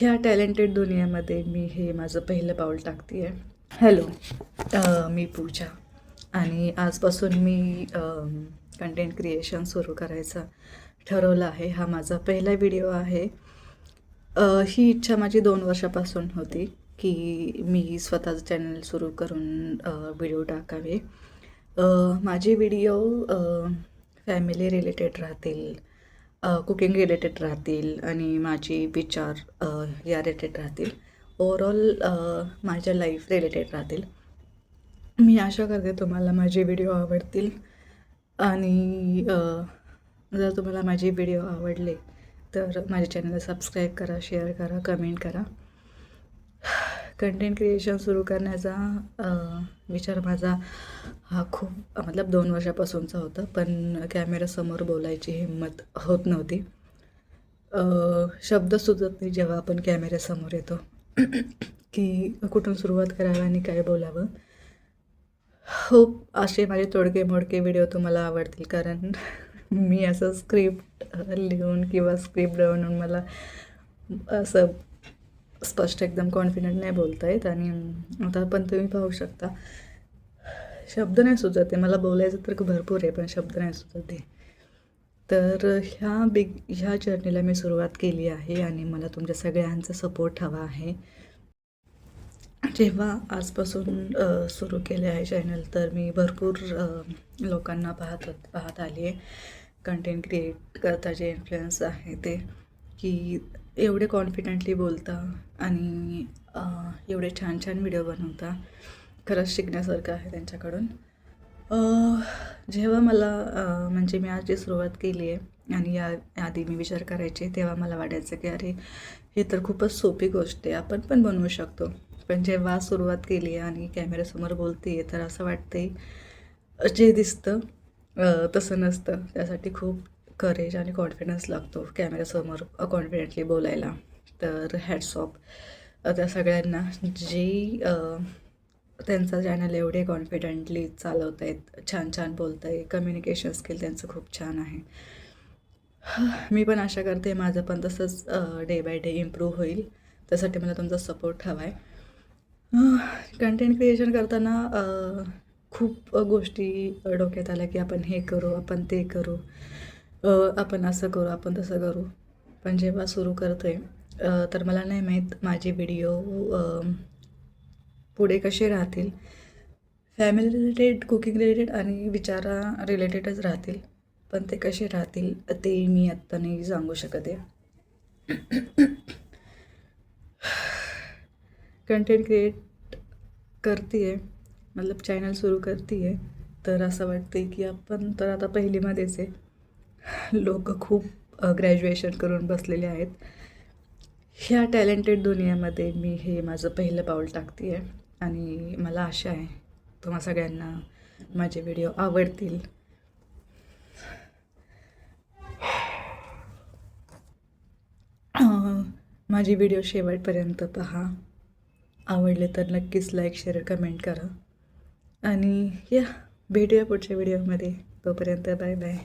ह्या टॅलेंटेड दुनियेमध्ये मी हे माझं पहिलं पाऊल टाकते आहे. हॅलो, मी पूजा आणि आजपासून मी कंटेंट क्रिएशन सुरू करायचं ठरवलं आहे. हा माझा पहिला व्हिडिओ आहे. ही इच्छा माझी 2 वर्षापासून होती की मी स्वतःचं चॅनल सुरू करून व्हिडिओ टाकावे. माझे व्हिडिओ फॅमिली रिलेटेड राहतील, कुकिंग रिलेटेड राहतील आणि माझी विचार या रिलेटेड राहतील. ओवरऑल माझ्या लाईफ रिलेटेड राहतील. मी आशा करते तुम्हाला माझे व्हिडिओ आवडतील आणि जर तुम्हाला माझे व्हिडिओ आवडले तर माझ्या चॅनलला सबस्क्राईब करा, शेअर करा, कमेंट करा. कंटेंट क्रिएशन सुरू करण्याचा विचार माझा हा खूप 2 वर्षापासूनचा होता, पण कॅमेऱ्यासमोर बोलायची हिंमत होत नव्हती. शब्द सुचत नाही जेव्हा आपण कॅमेऱ्यासमोर येतो की कुठून सुरुवात करावी आणि काय बोलावं. होप असे माझे तोडके मोडके व्हिडिओ तुम्हाला आवडतील, कारण मी असं स्क्रिप्ट लिहून किंवा स्क्रिप्ट बनवून मला असं स्पष्ट एकदम कॉन्फिडंट नाही बोलता येत. आणि आता पण तुम्ही पाहू शकता शब्द नाही सुचत आहे. मला बोलायचं तर भरपूर आहे पण शब्द नाही सुचत आहे. तर ह्या जर्नीला मी सुरुवात केली आहे आणि मला तुमच्या सगळ्यांचा सपोर्ट हवा आहे. जेव्हा आजपासून सुरू केले आहे चॅनल तर मी भरपूर लोकांना पाहत आली आहे. कंटेंट क्रिएट करता जे इन्फ्लुएन्स आहे ते की एवढे कॉन्फिडेंटली बोलता आणि एवढे छान छान व्हिडिओ बनवता. खरंच शिकण्यासारखं आहे त्यांच्याकडून. जेव्हा मला म्हणजे मी आज जी सुरुवात केली आहे आणि आधी मी विचार करायचे तेव्हा मला वाटायचं की अरे हे तर खूपच सोपी गोष्ट आहे, आपण पण बनवू शकतो. पण जेव्हा सुरुवात केली आणि कॅमेऱ्यासमोर बोलते आहे तर असं वाटते जे दिसतं तसं नसतं. त्यासाठी खूप करेज आणि कॉन्फिडन्स लागतो कॅमेऱ्यासमोर कॉन्फिडेंटली बोलायला. तर हॅट्स ऑफ त्या सगळ्यांना जे त्यांचा चॅनल एवढे कॉन्फिडेंटली चालवत आहेत, छान छान बोलत आहे. कम्युनिकेशन स्किल त्यांचं खूप छान आहे. मी पण आशा करते माझं पण तसंच डे बाय डे इम्प्रूव्ह होईल. त्यासाठी मला तुमचा सपोर्ट हवा आहे. कंटेंट क्रिएशन करताना खूप गोष्टी डोक्यात आल्या की आपण हे करू, आपण ते करू, आपण असं करू, आपण तसं करू. पण जेव्हा सुरू करतो आहे तर मला नाही माहीत माझे व्हिडिओ पुढे कसे राहतील. फॅमिली रिलेटेड, कुकिंग रिलेटेड आणि विचारा रिलेटेडच राहतील. पण ते कसे राहतील ते मी आत्ता नाही सांगू शकत आहे. कंटेंट क्रिएट करते आहे, चॅनल सुरू करते आहे तर असं वाटते की आपण तर आता पहिलीमध्येच आहे. लोक खूप ग्रॅज्युएशन करून बसलेले आहेत. ह्या टॅलेंटेड दुनियेमध्ये मी हे माझं पहिलं पाऊल टाकते आहे आणि मला आशा आहे तुम्हा सगळ्यांना माझे व्हिडिओ आवडतील. माझे व्हिडिओ शेवटपर्यंत पहा. आवडले तर नक्कीच लाईक, शेअर, कमेंट करा आणि भेटूया पुढच्या व्हिडिओमध्ये. तोपर्यंत बाय बाय.